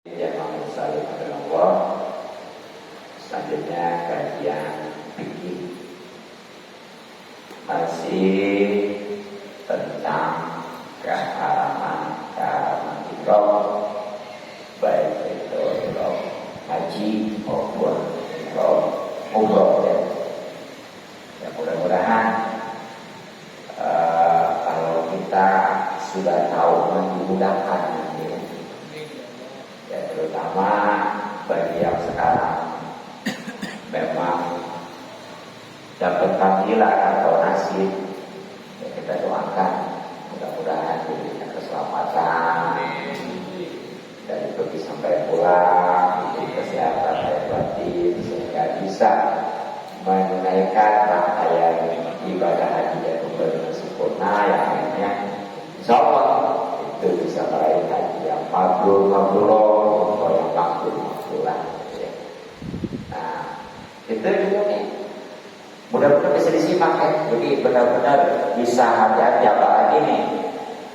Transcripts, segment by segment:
Yang mengusahakan kepada Allah. Selanjutnya kajian fikih masih tentang keharaman ihram, baik itu ihram haji maupun ihram umroh ya. Ya mudah-mudahan kalau kita sudah tahu memudahkan ya, terutama bagi yang sekarang memang dapat panggilan atau nasib ya, kita doakan mudah-mudahan diberikan keselamatan dari pergi sampai pulang, diberi kesehatan dan batin sehingga bisa menunaikan rangkaian ibadah haji yang benar sempurna yang akhirnya insya Allah itu bisa meraih haji yang mabrur atau yang makbul ya. Nah itu juga nih mudah-mudahan bisa disimak ya, jadi benar-benar bisa hati-hati. Apalagi nih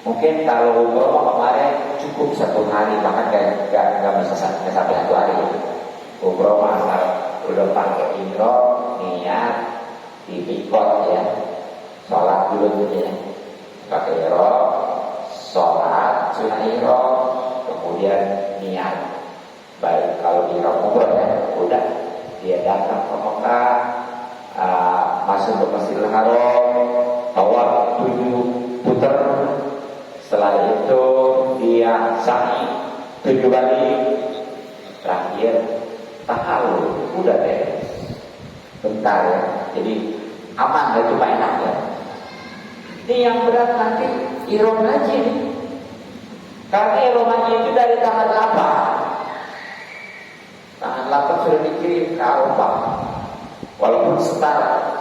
mungkin kalau umroh kemarin cukup 1 hari, bahkan nggak bisa sampai 1 hari. Umroh masa udah pakai ihram, niat di mikot ya, sholat dulu ya, pakai ihram, sholat sunah ihram, kemudian niat. Baik kalau di ihram umroh ya, udah dia datang ke Mekah, masuk ke Masjidil Haram, tawaf 7 putar. Setelah itu dia sa'i 7 kali, terakhir tahallul, udah deh, bentar ya. Jadi aman, gak cuma enak ya. Ini yang berat nanti ihram haji nih. Karena ihram haji itu dari tanggal 8. Tanggal 8 sudah dikirim ke Arafah. Walaupun setara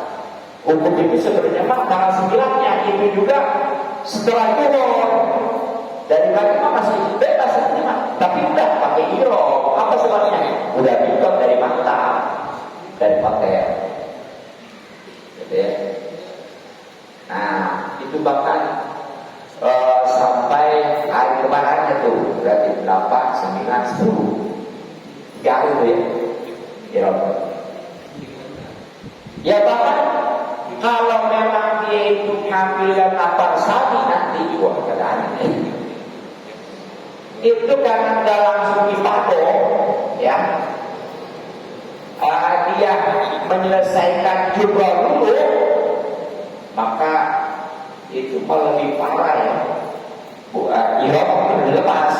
hukum itu sebenarnya tanggal 9-nya itu juga setelah itu dari bagi masih bebas ya, tapi udah pakai ihram. Apa sebabnya? Udah mikot dari mata, dari pakaian gitu ya. Nah itu bahkan sampai hari kemarinnya tuh berarti 8, 9, 10 jauh ya ihram. Ya bahkan kalau memang dia itu ngambil kapal sapi nanti juga keadaan itu karena nggak langsung dipado ya, dia menyelesaikan jumlah dulu, maka itu kalau lebih parah ya. Ihram itu dilepas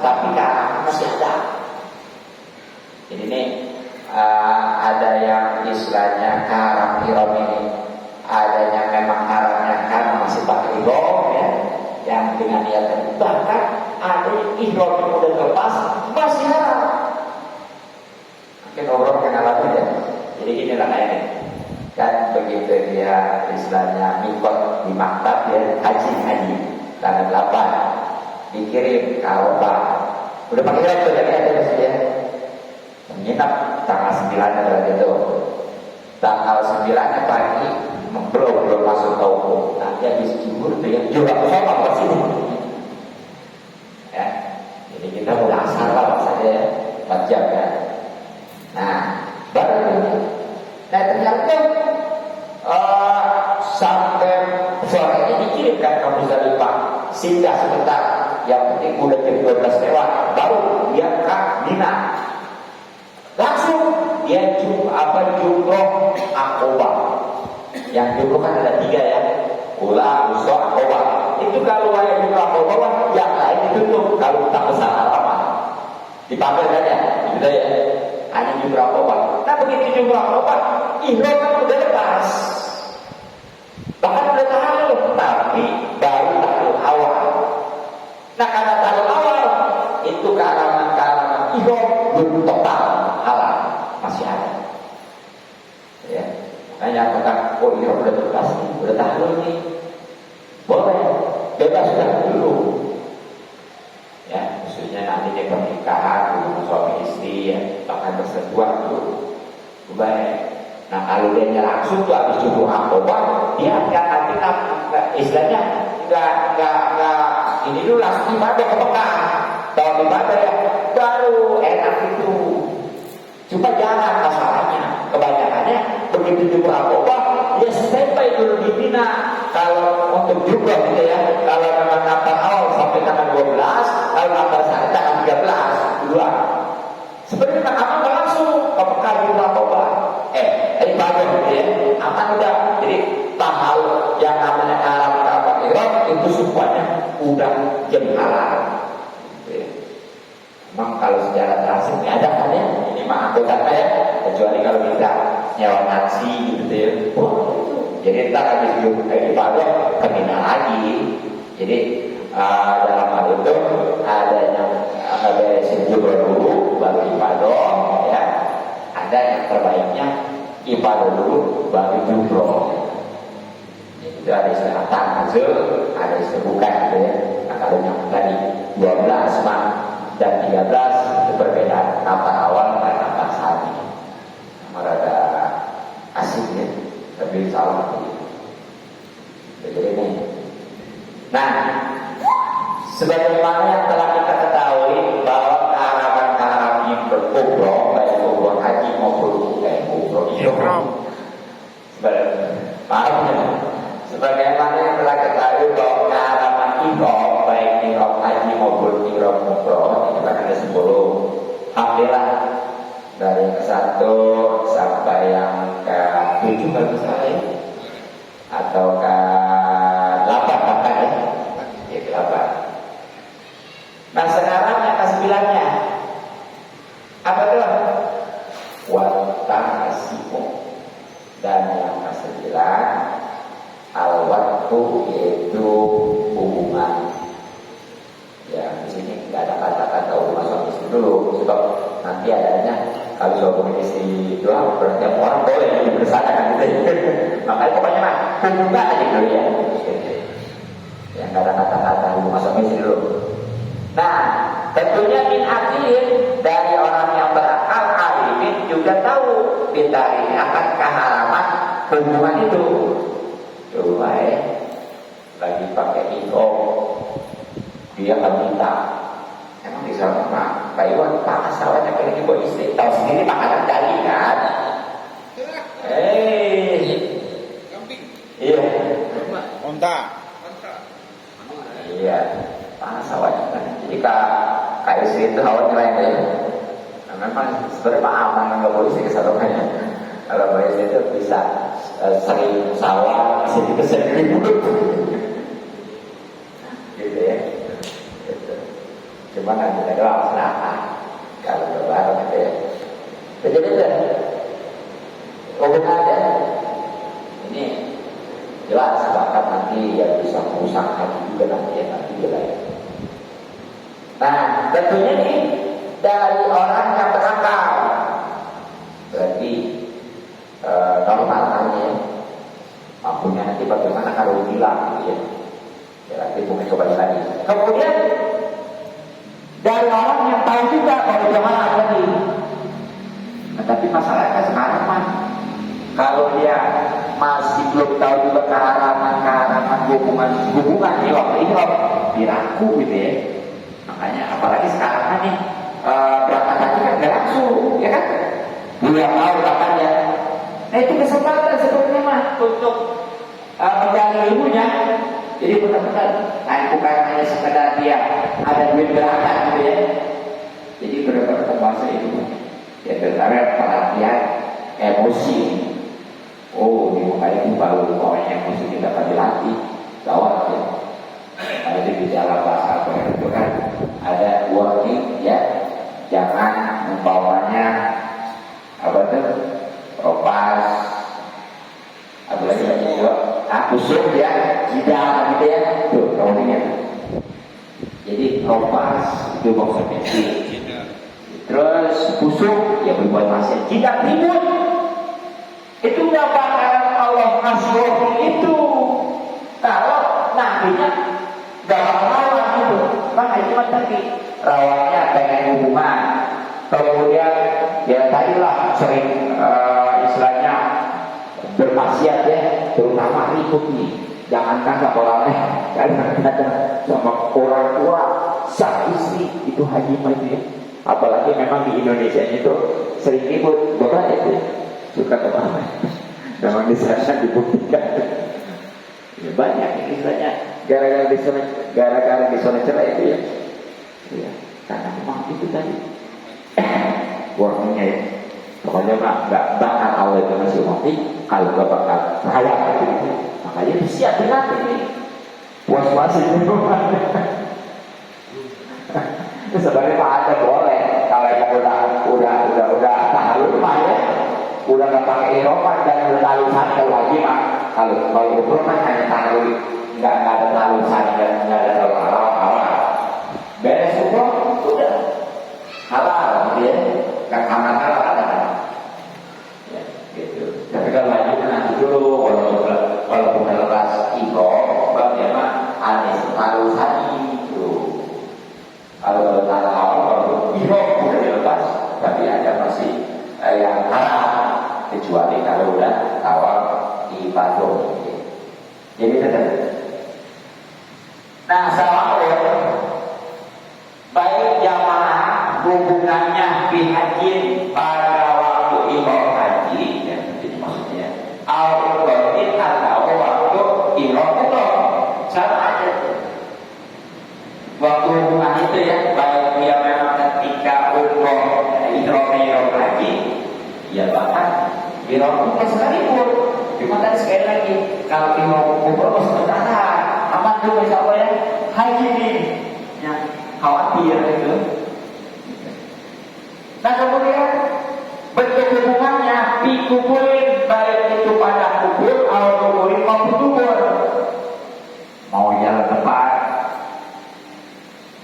tapi karena masih ada. Jadi ini ada yang istilahnya haram ihram ini, adanya memang haramnya karena masih pakai ihram ya, yang dengan niatan. Bahkan ada ihram yang udah terlepas masih haram. Mungkin orang kenal lagi ya. Jadi inilah kayaknya kan begitu dia istilahnya mikot di maktab ya, haji tanggal 8 dikirim ke Arafah, udah pakai ihram tuh jadi ada ya. Menginap tanggal 9 adalah gitu. Tanggal 9 pagi belum masuk tauku. Nanti habis jumur tuh yang juga sholat ke sini. Ya, jadi kita udah asal lah saja ya, 4 jam ya. Nah, baru ini. Nah ternyata sampai sorenya dikirimkan ke Musdalifah, singgah sebentar. Yang penting udah jam 12 lewat, baru dia ke Mina. Langsung dia jumroh Aqobah. Yang jumroh kan ada 3 ya, Ula, Uso, Aqobah. Itu kalau yang jumroh Aqobah, yang lain ditutup. Kalau tak besar halaman dipakai kan ya, sudah ya, hanya jumroh Aqobah. Nah begitu jumroh Aqobah, ihram kan udah lepas, bahkan udah tahallul, tapi baru tahallul awal. Nah karena tahallul awal itu keharaman ihram belum total halal, masih ada ya. Makanya apakah ihram udah lepas nih, udah tahallul nih, boleh bebas sudah dulu ya, khususnya nanti di pernikahan hubungan suami istri ya, bahkan bersentuhan dulu baik. Nah kalau dia langsung tuh habis jumroh Aqobah, dia nanti istilahnya nggak ini dulu langsung ibadah ke Mekah. Kalau ibadah ya baru enak itu. Cuma jangan masalahnya, kebanyakannya begitu jumlah narkoba, ya standby dulu dibina. Kalau untuk jumlah gitu ya, kalau memang kapal awal sampai tanggal 12, kalau kapal saya tanggal 13, dua. Sebenarnya aman nggak langsung ke Mekah jumlah narkoba. Ibadah gitu ya, aman udah. Jadi tahal yang namanya haram kapal itu semuanya udah jadi halal. Memang kalau secara transaksi ada kan ya, ini mah anggota ya, kecuali kalau kita nyawa nasi gitu ya. Jadi kita habis ibadah kemina lagi. Jadi dalam hal itu adanya beresin juga dulu baru ibadah ya. Ada yang terbaiknya ibadah dulu baru jumroh. Itu ada istilah tanazul, ada istilah bukan gitu ya. Nah, kalau yang tadi 12 mah dan 13 itu berbeda, kapal awal dan kapal sani. Merada asing ya, tapi salah jadi ini. Nah, sebagaimana yang telah kita ketahui bahwa keharaman yang berkubro, baik kubro haji maupun kubro ihram. Sebagaimana yang telah ketahui bahwa keharaman ihram baik ihram haji maupun ihram umroh itu kan ada 10. Alhamdulillah dari yang ke-1 sampai yang ke-7 kalau misalnya ya, atau ke-8 bahkan ya ke-8. Nah sekarang yang ke-9-nya apa tuh? Wata'asimu. Dan yang ke-9 al-waktu, yaitu hubungan. Ya di sini nggak ada kata-kata hubungan suami istri dulu, sebab nanti adanya kalau suami istri doang berarti orang boleh lebih bersama kan gitu. Makanya pokoknya mah hubungan aja dulu ya. Yang nggak ada kata-kata hubungan suami istri dulu. Nah tentunya min akilin, dari orang yang berakal alimin juga tahu kita ini akan keharaman hubungan itu. Coba ya, lagi pakai ihram dia akan minta, emang di sana Pak Iwan panas sawahnya kayak ibu istri, tahu sendiri makanan daging kan? Kambing. Iya. Onta. Iya, panas sawahnya kan. Jadi kak istri itu hawa nyelain ya. Nah, memang sebenarnya Pak aman nggak boleh sih kesalurannya. Kalau boleh itu bisa sering sawah, sering mulut. Gitu ya. Cuma nanti ada doang selatan kalau lebaran gitu ya. Jadi itu hubungan ada ini jelas, bahkan nanti yang bisa merusak hati juga nanti ya, nanti juga ya. Nah tentunya nih dari orang yang berakal, berarti normalnya mampunya nanti bagaimana kalau bilang gitu ya. Berarti mungkin kembali lagi. Kemudian dari orang yang tahu juga kalau jamaah lagi. Nah, tapi masalahnya sekarang mah kalau dia masih belum tahu juga keharaman hubungan nih waktu ini diraku gitu ya. Makanya apalagi sekarang kan nih berangkat haji kan gak langsung, ya kan? Belum tahu kapan ya. Nah itu kesempatan sebetulnya mah untuk mencari ilmunya. Jadi benar-benar bukan hanya sekedar dia ada duit berangkat gitu ya. Jadi benar-benar menguasai itu. Ya terutama perhatian emosi. Oh di muka itu baru pokoknya emosi kita akan dilatih. Gawat ya. Ada di dalam bahasa apa itu kan ada warning ya. Jangan membawanya apa tuh propas. Apa lagi juga busuk ya, jidat gitu ya, tuh warningnya. Jadi propas itu maksudnya sih. Terus busuk ya berbuat maksiat, jidat ribut itu udah bakalan Allah kasih itu kalau nantinya gak bakalan gitu. Maka itu tadi rawatnya pengen hubungan, kemudian ya tadilah sering istilahnya bermaksiat ya, terutama ribut nih. Jangankan sama orang kadang-kadang sama orang tua sah istri itu haji mah itu ya. Apalagi memang di Indonesia itu sering ribut, bapak itu suka apa? Memang di sana dibuktikan. Ya, banyak yang istilahnya gara-gara disolat cerai itu ya. Ya, karena memang itu tadi warnanya ya. Pokoknya mah nggak bakal Allah itu masih mati kalau nggak bakal terhadap gitu. Makanya siap dilatih ini. Puas-puasin di rumah. Sebenarnya mah ada boleh kalau yang udah tahalul mah ya, udah nggak pakai iroman dan udah tahalul santai lagi mah. Kalau umroh kan hanya tahalul, nggak ada tahalul santai, nggak ada tahalul halal. Beres umroh udah halal ya, nggak aman halal ada. Ya, gitu. Tapi kalau lanjutnya nanti dulu, walaupun lepas ihram, bagaimana mah aneh tahalul santai. Kalau udah dilepas, tapi ada masih yang haram, kecuali kalau udah awal di Bandung. Jadi tetap. Nah, assalamualaikum. Baik jamaah hubungannya bihajin pada waktu ihram haji, ya, jadi maksudnya al-qadim atau waktu ihram umroh sama aja. Waktu hubungan itu ya, baik dia memang ketika umroh ihram haji, ya bahkan ihram umroh sekalipun. Cuma tadi sekali lagi, kalau ihram umroh sementara aman dulu insya Allah ya, haji nih, ya khawatir itu. Nah kemudian bentuk hubungannya dikumpulin, baik itu pada kubur atau kumpulin maupun kubur. Mau jalan depan,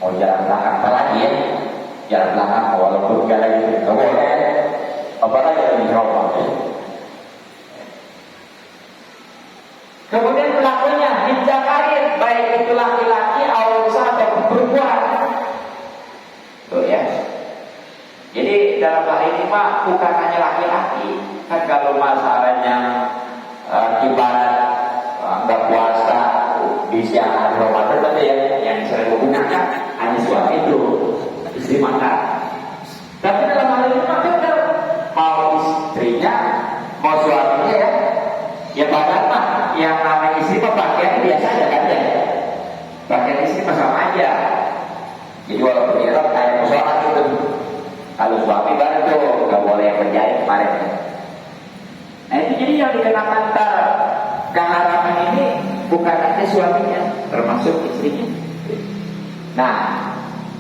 mau jalan belakang apa lagi ya? Jalan belakang walaupun gak lagi nggak boleh. Apalagi yang dicoba. Kemudian pelakunya dijakarin, baik itu laki-laki atau perempuan. Tuh ya. Jadi dalam hal ini mah bukan hanya laki-laki. Kan kalau masalahnya ibarat nggak puasa di siang hari Ramadan tapi yang sering hubungannya hanya suami itu istri makan. Tapi dalam hal ini mah benar, mau istrinya mau suaminya ya badan mah yang namanya istri mah pakaian biasa aja kan ya, pakaian istri mah sama aja. Jadi walaupun ihram kayak mau sholat itu, kalau suami baru tuh nggak boleh yang berjahit kemarin. Nah itu jadi yang dikenakan keharaman ini bukan hanya suaminya, termasuk istrinya. Nah,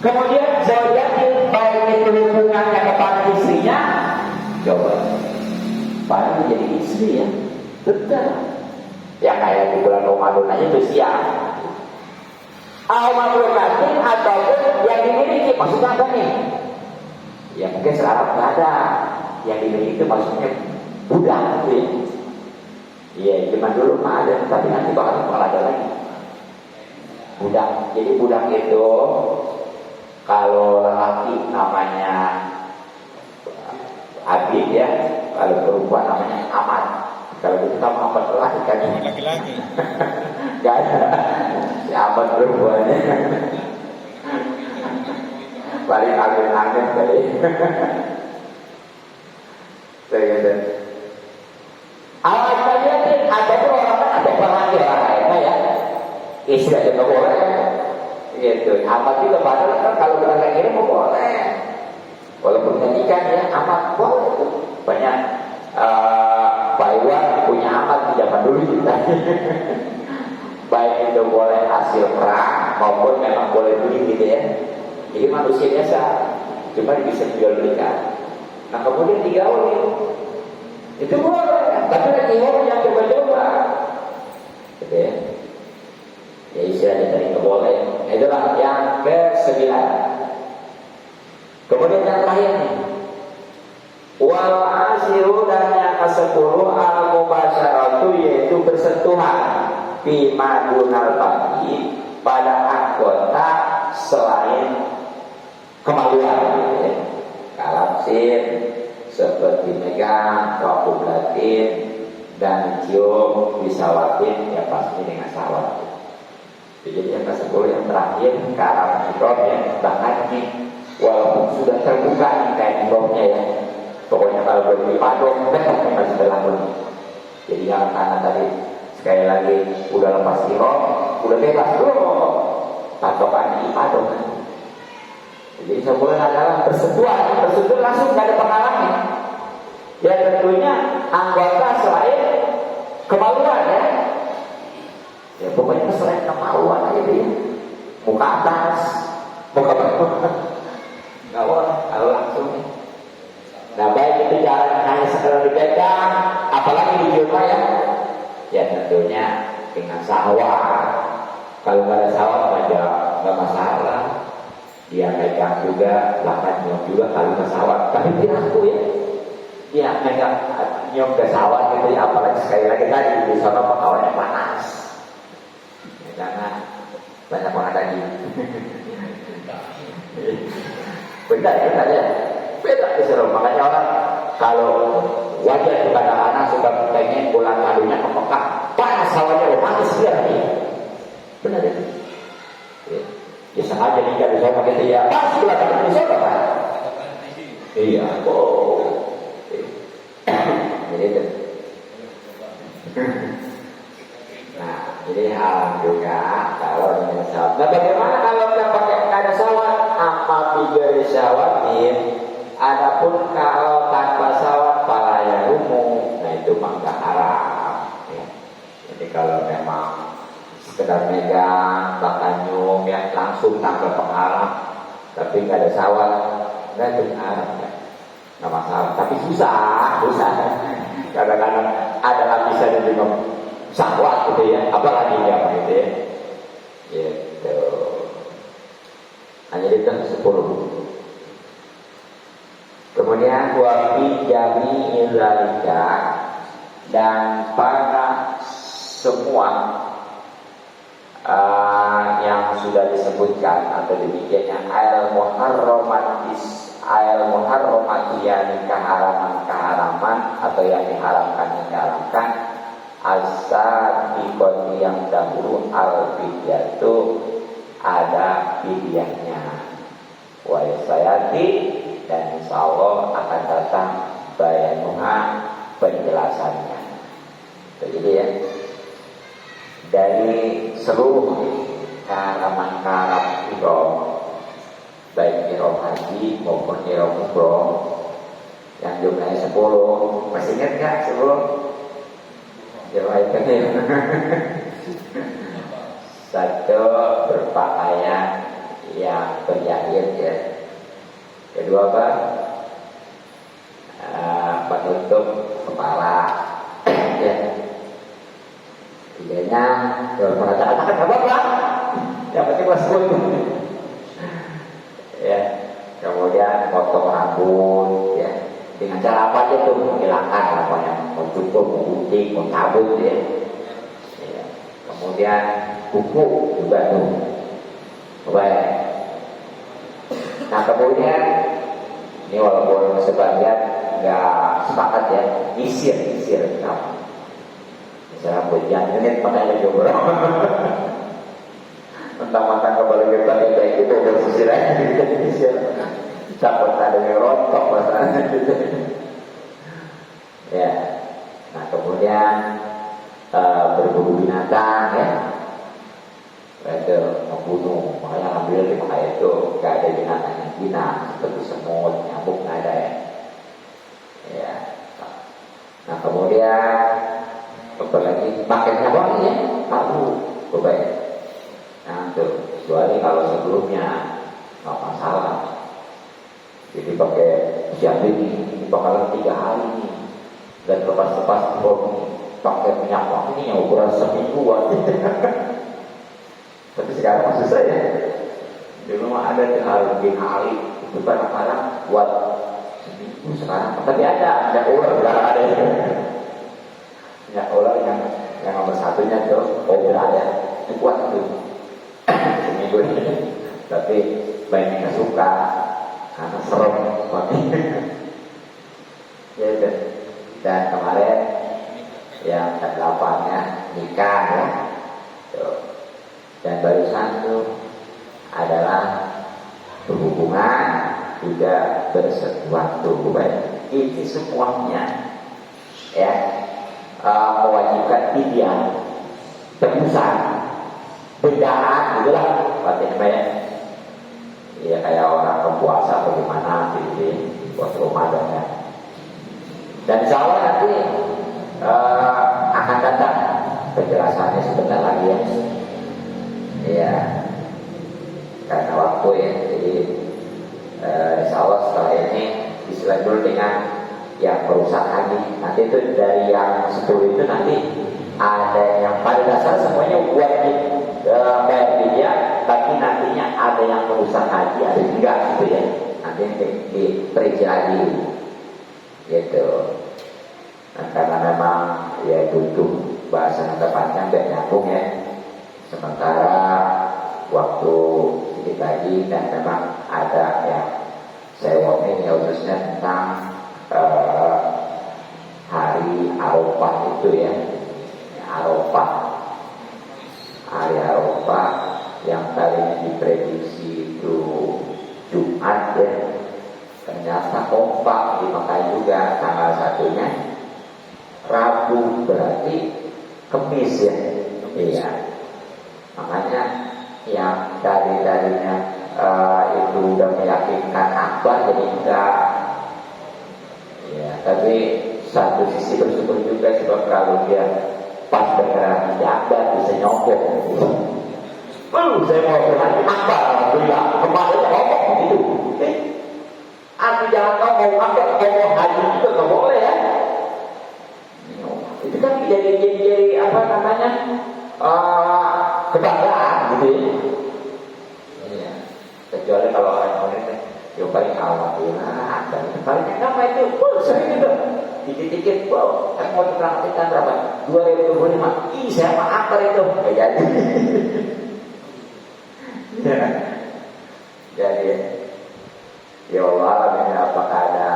kemudian zaujatin, baik itu hubungannya kepada istrinya, coba, baru jadi istri ya, betul. Ya kayak di bulan Ramadan aja tuh siang. Al-Mamlukatin ataupun yang dimiliki, maksudnya apa nih? Ya mungkin sekarang nggak ada. Yang dimiliki itu maksudnya budak gitu ya. Iya, zaman dulu mah ada, tapi nanti bakal ada lagi. Budak. Jadi budak itu kalau lelaki namanya Abid ya, kalau perempuan namanya Amat. Kalau kita mau apa lelaki kan? Laki-laki. Gak ada. Si Amat perempuannya. Paling angin-angin kali. Gitu. Alat kalian ada pun orang kan ada lagi orang lain ya. Istri aja nggak boleh. Gitu. Amat juga padahal kan kalau kita kayak gini mau boleh. Walaupun nikah ya amat boleh tuh. Banyak Pak Iwan punya amat di zaman dulu kita. Baik itu boleh hasil perang maupun memang boleh beli gitu ya. Jadi manusia biasa, cuma bisa jual belikan. Nah kemudian digaul itu boleh, tapi lagi orang yang coba-coba, gitu ya. Ya istilahnya tadi nggak boleh. Itulah yang ke-9. Kemudian yang terakhir nih, wal asiru dan yang ke-10 al-mubasyaratu, yaitu bersentuhan bima dunal bagi pada anggota selain kemaluan gitu ya. Kalapsin seperti megang, waktu latin dan cium bisawatin ya pasti dengan sawat. Jadi yang ke-10 yang terakhir ke arah ihram ya, bahkan ini walaupun sudah terbuka nih kain ihramnya ya, pokoknya kalau berdiri padong masih berlaku. Jadi yang karena tadi sekali lagi udah lepas ihram, udah bebas dulu patokan di padong. Jadi sebulan adalah bersentuhan langsung gak ada penghalangnya. Ya tentunya anggota selain kemaluan ya. Ya pokoknya selain kemaluan aja dia. Muka atas, muka bawah. Nggak boleh kalau langsung. Nah baik itu jalan hanya sekedar dipegang, apalagi di rumah ya. Ya tentunya dengan sahwat. Kalau nggak ada sahwat aja nggak masalah. Dia pegang juga, bahkan nyium juga kalau pesawat. Tapi tidak aku ya. Dia pegang nyium ke sawat gitu ya, apalagi sekali lagi tadi di sana pengawalnya panas. Ya, jangan banyak banget lagi. Benar ya. Beda disuruh. Makanya orang kalau wajar kepada anak sudah pengen bulan madunya ke Mekah, panas sawahnya panas dia nih. Benar ya. Ya sengaja nikah di sana gitu ya. Pas bulan madu di sana kan. Iya. Jadi itu. Nah, jadi alhamdulillah kalau dengan sawat. Nah, bagaimana kalau kita pakai ada sawat? Apa bigari sawatin? Adapun kalau tanpa sawat palaya umum, nah itu maka haram. Ya. Jadi kalau memang sekedar megang, bahkan nyium ya langsung tanpa penghalang, tapi nggak ada sawat, nggak itu haram ya. Nggak masalah. Tapi susah. Kadang-kadang ada lapisan yang juga sawat gitu ya, apalagi yang gitu ya. Gitu. Hanya itu 10. Kemudian wafi jami ilalika, dan pada semua yang sudah disebutkan atau demikiannya al muharramati yani keharaman atau yang diharamkan as-sabiqati yang dahulu al-fidyatu ada fidyahnya wa sayati, dan insyaallah akan datang bayanuha penjelasannya. Jadi ya, dari seluruh karam ihram, baik ihram haji maupun ihram umroh yang jumlahnya 10, masih ingat nggak 10? Jawabannya satu, berpakaian yang berjahit ya. Kedua apa? Menutup kepala ya. Tiganya kalau perasaan kan apa? Yang penting masuk. Ya. Kemudian potong rambut ya. Dengan cara apa aja tuh menghilangkan apa yang mau cukur, mau gunting, mau cabut ya. Ya. Kemudian kuku juga tuh. Baik. Nah kemudian ini walaupun sebagian nggak sepakat ya, disir. Nah, misalnya hujan ini pakai jumroh. Mentang-mentang kepala kita itu udah sisir aja gitu disir. Takut ada yang rontok masalahnya gitu. Ya. Nah kemudian berburu binatang ya. Itu membunuh. Makanya alhamdulillah di Mekah itu gak ada binatang yang hina seperti semut, nyamuk nggak ada ya. Ya. Nah kemudian apalagi pakainya wangi ya, tahu baik. Nah itu kecuali kalau sebelumnya nggak masalah. Jadi pakai siap ini bakalan 3 hari ini, dan lepas ini pakai minyak wangi yang ukuran semingguan. Tapi sekarang maksud saya dulu ada hal bikin hari itu kadang-kadang buat seminggu sekarang. Tapi ada minyak ular, ada minyak ular yang nomor satunya tuh obra ya, itu kuat tuh seminggu ini. Tapi banyak yang suka karena serem ya itu. Dan kemarin yang ke-8-nya nikah ya tuh. Dan barusan itu adalah berhubungan juga bersesuatu. Ini semuanya ya mewajibkan fidyah, tebusan, bendaan, gitulah artinya ya. Ya kayak orang berpuasa bagaimana gitu buat Ramadan ya. Dan insya Allah nanti akan datang penjelasannya sebentar lagi ya. Iya, karena waktu ya, jadi insya Allah setelah ini disilang dulu dengan yang merusak haji. Nanti itu dari yang 10 itu nanti ada yang pada dasar semuanya wajib bayar fidyah, tapi nantinya ada yang merusak haji, ada juga gitu ya. Nanti diperinci lagi, gitu. Nah, karena memang ya butuh bahasa yang panjang dan nyambung ya. Sementara waktu sedikit lagi dan memang ada yang saya omongin ya khususnya tentang hari Arafah itu ya. Arafah, hari Arafah yang tadinya diprediksi itu Jumat ya, ternyata kompak di Mekah juga tanggal 1-nya Rabu, berarti Kemis ya. Iya. Makanya yang dari-darinya itu udah meyakinkan Akbar jadi enggak. Ya, tapi satu sisi bersyukur juga sebab kalau dia pas beneran Akbar bisa nyokong. Saya mau berhaji Akbar, alhamdulillah. Kemarin ngomong begitu. Aku jangan kau mau Akbar, kau mau haji juga nggak boleh ya. Itu kan jadi apa namanya? Kebanggaan gitu ya. Iya. Kecuali kalau orang-orang yang paling alhamdulillah dan paling apa itu sering itu dikit-dikit mau diperhatikan berapa 2025 saya maaf itu nggak jadi. Ya. Jadi ya Allah ini apakah ada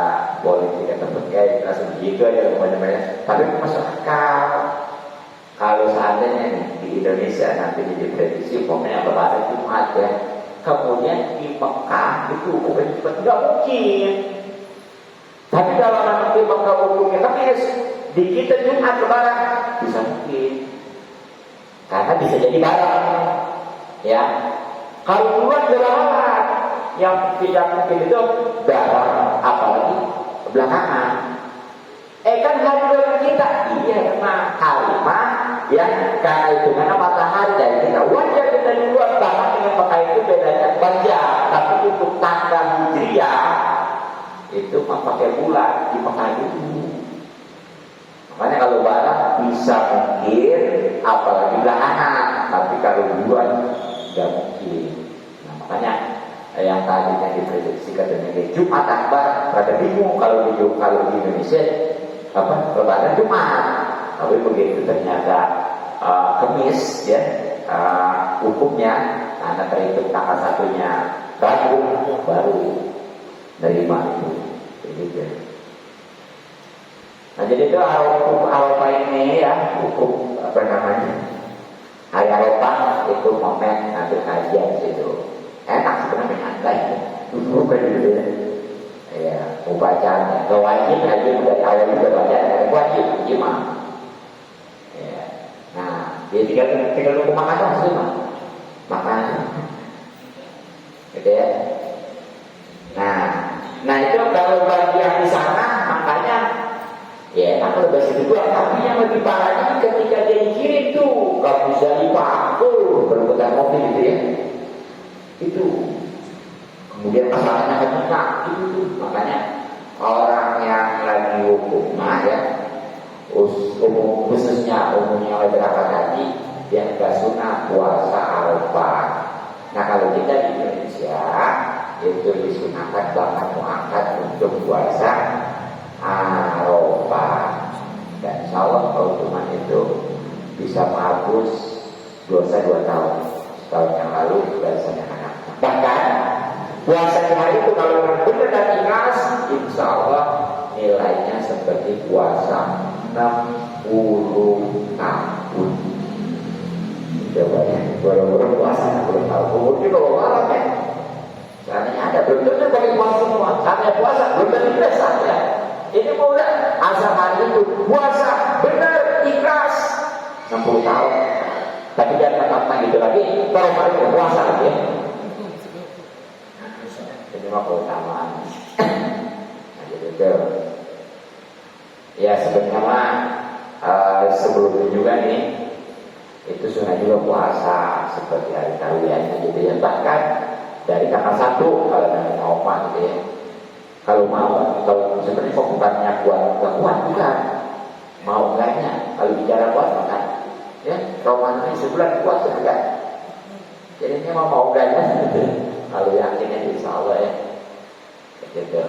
politik atau berkait langsung begitu aja banyak-banyak, tapi masuk akal. Kalau seandainya di Indonesia nanti diprediksi pokoknya berada Jumat ya, kemudian di Mekah itu hukumnya cepat nggak mungkin. Tapi kalau nanti Mekah hukumnya Kamis, di kita Jumat Lebaran bisa mungkin, karena bisa jadi barang. Ya, kalau keluar jalan yang tidak mungkin itu barang, apalagi belakangan. Kan hari bulan kita, iya mah hari mah ya karena itu karena matahari dari kita wajar kita di luar bahkan dengan Mekah itu bedanya jam, tapi untuk tanggal hijriah itu mah pakai bulan di Mekah dulu. Makanya kalau barat bisa mungkin, apalagi belakangan, tapi kalau di luar tidak mungkin. Nah, makanya yang tadinya diprediksi katanya Jumat Akbar, pada bingung kalau di Indonesia apa Lebaran Jumat, tapi begitu ternyata Kemis ya hukumnya karena terhitung tanggal 1-nya Rabu baru nerima itu begitu. Nah jadi itu Arafah ini ya hukum apa namanya hari Arafah itu momen ngambil kajian situ enak sebenarnya santai bukan gitu ya. Ya, ubacanya, gak wajib haji dari awal juga baca, wajib gimana? Ya, nah, dia tinggal nunggu makan semua, makan, gitu ya. Nah itu kalau bagi yang di sana, makanya, ya enak kalau bahasa kedua, tapi yang lebih parahnya ketika dia dikirim tuh, kalau bisa dipakai berebutan mobil gitu ya, itu. Kemudian masalahnya ketika itu makanya orang yang lagi hukumnya ya khususnya umumnya oleh berangkat haji yang gak sunnah puasa Arafah. Nah kalau kita di Indonesia itu disunahkan bahkan muakkad untuk puasa Arafah, dan insya Allah keuntungan itu bisa menghapus dosa 2 tahun. Setahun yang lalu biasanya anak bahkan puasa hari itu kalau benar dan ikhlas, insya Allah nilainya seperti puasa 60 tahun. Coba ya, orang-orang puasa belum tahu. Mungkin kalau malam ya, caranya ada belum tentu pakai puasa semua. Caranya puasa belum tentu biasa ya. Ini mau udah asal hari itu puasa benar ikhlas 60 tahun. Tapi jangan katakan gitu lagi. Kalau hari itu puasa ya. Ini mah keutamaan. Nah, gitu. Ya sebenarnya sebelumnya juga nih itu sunnah juga puasa seperti hari tarwiyahnya gitu ya. Bahkan dari tanggal 1 kalau mau gitu ya. Kalau sebenarnya kok bukannya kuat juga mau enggaknya. Kalau bicara kuat maka ya Ramadan sebulan kuat juga. Jadi ini mau enggaknya gitu. Kalau yakinnya insya Allah ya gitu.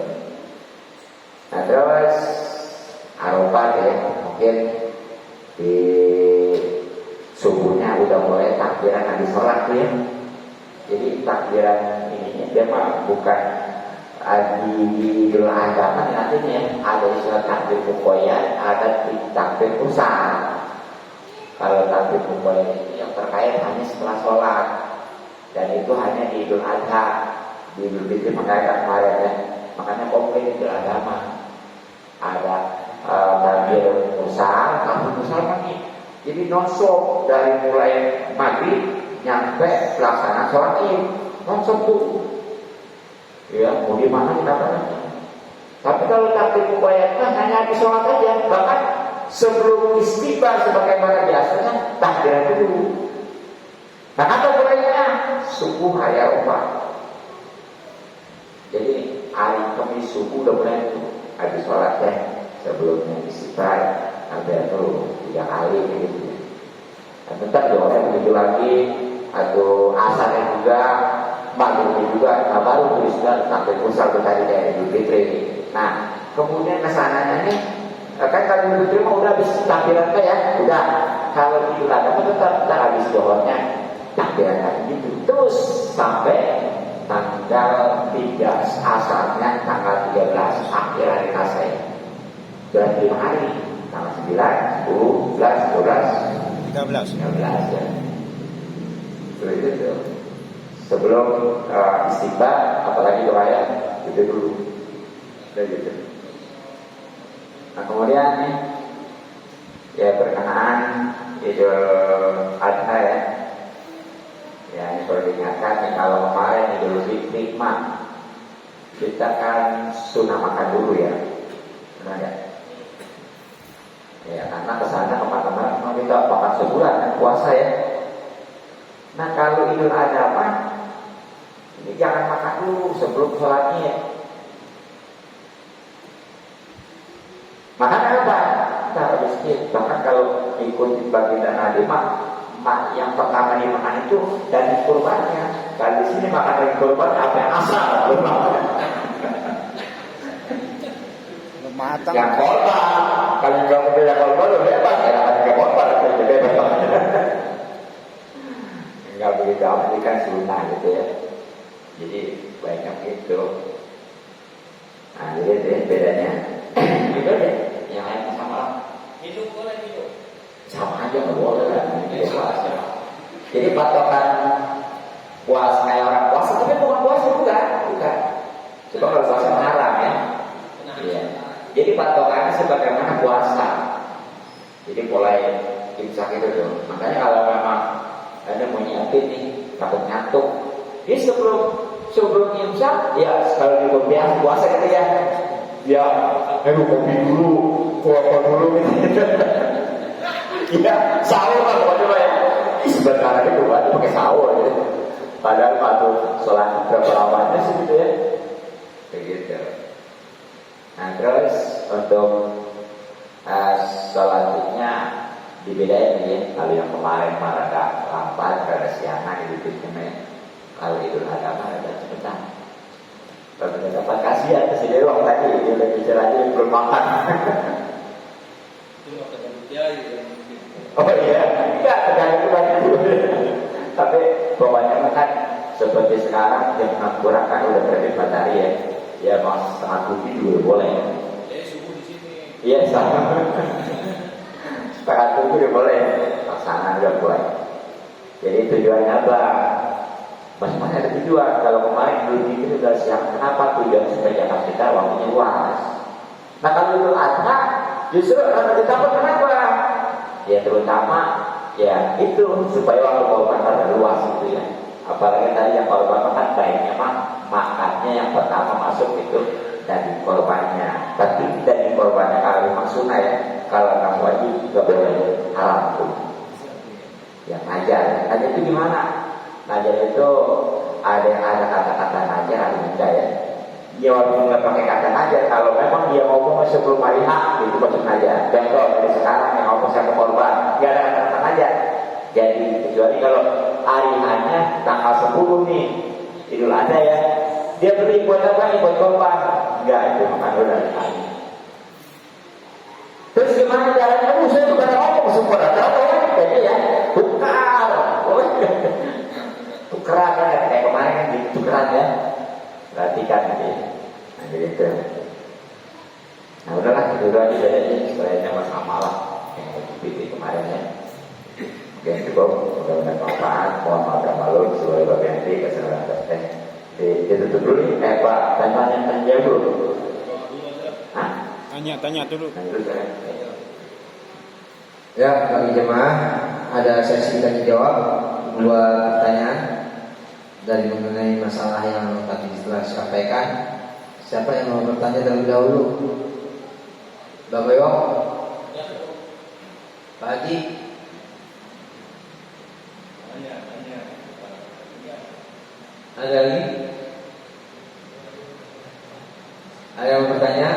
Nah terus Arafah ya mungkin di subuhnya udah mulai takbiran habis sholat ya. Jadi takbiran ini dia mah bukan di Idul Adha nantinya ada istilah takbir mukoyat, ada takbir pusat. Kalau takbir mukoyat ini yang terkait hanya setelah sholat dan itu hanya di Idul Adha. Di Idul Fitri makanya kemarin ya, makanya komplain Idul Adha mah ada takbir pusat, takbir pusat lagi. Jadi non-stop dari mulai maghrib nyampe pelaksanaan sholat Id, non-stop tuh. Ya, mau di mana kita berada. Tapi kalau takbir mukoyatnya hanya di sholat aja, bahkan sebelum istiqbal sebagaimana biasanya takbiran dulu. Nah, apa mulainya? Subuh hari Arafah. Jadi hari Kamis subuh udah mulai tuh habis sholat ya. Sebelumnya istiqbal sampai itu 3 kali gitu. Dan tetap orang begitu lagi atau asarnya juga maghribnya juga, nah baru tuliskan sampai pusat tadi dari Idul Fitri. Nah kemudian kesananya nih kan kalau Idul Fitri mah udah habis takbiran ya, udah. Kalau Idul Adha tetap habis dohornya takbiran gitu terus sampai tanggal 3 asarnya tanggal 13 akhir hari kasih. Berarti 5 hari, tanggal 9, 10, 11, 12, 13 ya. Itu tuh. Sebelum istiqbal, apalagi doa ya, itu dulu. Udah gitu. Nah kemudian nih, ya berkenaan Idul Adha ya. Ya ini perlu diingatkan nih, kalau kemarin Idul Fitri mah kita kan sunnah makan dulu ya. Benar ya? Ya karena kesana kemana-mana memang kita makan sebulan kan puasa ya. Nah kalau Idul Adha apa? Ini jangan makan dulu sebelum sholatnya ya. Makan apa? Kita habis sedikit. Bahkan kalau ikut baginda Nabi yang pertama dimakan itu daging kurbannya. Kalau di sini makan daging kurban apa yang asal belum makan. Matang. Yang korban, kalau nggak mau yang korban udah bebas ya, nggak korban itu bebas. Nggak begitu amat ini kan sunnah gitu ya. Jadi banyak gitu. Nah jadi deh bedanya. Gitu deh. Yang lain sama. Hidup boleh hidup. Sama aja nggak boleh kan. Jadi patokan puasa kayak orang puasa tapi bukan puasa bukan. Coba kalau puasa haram ya. Iya. Jadi patokannya sebagaimana puasa. Jadi mulai imsak itu tuh. Makanya kalau memang ada mau nyiapin nih takut ngantuk, ini sebelum imsak ya kalau di biasa puasa gitu ya. Ya, kopi dulu, apa dulu gitu. Iya, sahur lah pokoknya ya. Sebentar lagi tuh pakai sahur gitu. Padahal waktu sholat berapa lamanya sih gitu ya. Begitu. Nah terus untuk sholatnya dibedain ya. Kalau yang kemarin malah agak lambat karena siangan gitu ya. Kalau Idul Adha mah ada cepetan. Kalau kita dapat kasihan ke sini orang tadi dia udah bicara aja belum makan. Itu nggak ketemu dia gitu. Oh iya, enggak tergantung banyak dulu. Tapi pokoknya kan seperti sekarang jam 6 kurang kan udah terbit matahari ya. Ya mas setengah 7 juga boleh. Jadi subuh di sini. Iya sama. Setengah 7 juga boleh. Pasangan udah boleh. Jadi tujuannya apa? Masing-masing ada tujuan. Kalau kemarin dulu itu sudah siap, kenapa tujuan supaya jatah kita waktunya luas. Nah kalau Idul Adha justru karena kita kenapa? Ya terutama ya itu supaya waktu korban ada luas gitu ya. Apalagi tadi yang korban makan baiknya makannya yang pertama masuk itu daging korbannya. Tapi daging korbannya kalau memang sunnah ya, kalau nggak wajib juga boleh haram tuh. Yang ngajar itu gimana? Ngajar itu ada kata-kata ngajar, ada enggak ya? Dia walaupun nggak pakai kata ngajar, kalau memang dia ngomong sebelum hari H, itu maksud ngajar. Contoh dari sekarang yang ngomong sama korban, nggak ada kata-kata ngajar. Jadi kecuali kalau hari H-nya tanggal 10 nih, Idul Adha ya, dia beli buat apa? Buat korban? Enggak, itu makan dulu dari hari. Terus gimana caranya? Saya juga ngomong semua, tahu kayaknya ya, tukar, tukeran ya, kayak kemarin kan gitu tukeran ya. Perhatikan gitu. Nah jadi itu. Nah udahlah itu aja bedanya sebenarnya sama lah yang seperti kemarin ya. Oke cukup, mudah-mudahan manfaat. Mohon maaf dan malu sebagai bagian nanti kesalahan tes. Ditutup dulu nih. Pak, tanya dulu. Hah? Tanya dulu. Ya, bagi jemaah ada sesi tanya jawab, 2 pertanyaan dari mengenai masalah yang tadi telah disampaikan. Siapa yang mau bertanya terlebih dahulu? Bapak Iwo? Pak Haji? Ada lagi? Ada yang mau bertanya?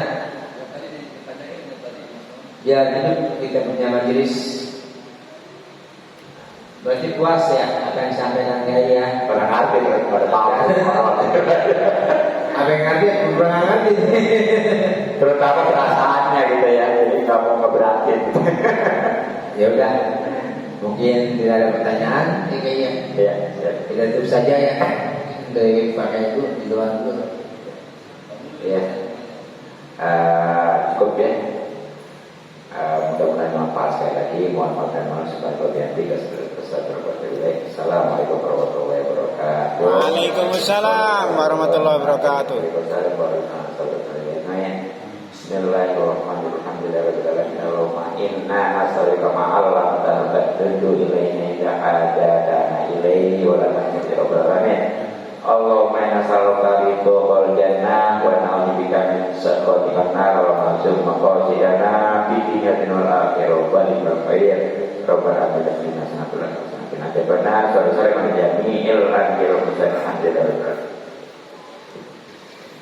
Ya, duduk kita punya majelis. Berarti puas ya apa yang disampaikan Kiai ya. Pernah ngerti pada tahu. Apa yang ngerti? Kurang ngerti. Terutama perasaannya gitu ya. Jadi nggak mau ngeberatin. Ya udah. Mungkin tidak ada pertanyaan. Ya kayaknya. Iya. Kita tutup saja ya. Dari pakai itu di luar dulu. Iya. Cukup ya. Mudah-mudahan manfaat sekali lagi. Mohon maaf dan maaf sebagai bagian tiga Assalamualaikum warahmatullahi wabarakatuh. Waalaikumsalam warahmatullahi wabarakatuh. Bismillahirrahmanirrahim. Allahumma inna nas'aluka ma'allam tanabaddu ilayna ja'adana ilayhi wa la nahmidi rabbana. Allahumma nas'aluka ridho wal jannah wa na'udzubika min sakhatika nar wa na'udzu maqasidana fi dinyatin wal akhirah wa lil khair. Rabbana atina hasanatan wa qina adzabannar. Sore-sore menjadi ilmu ilmu alhamdulillah.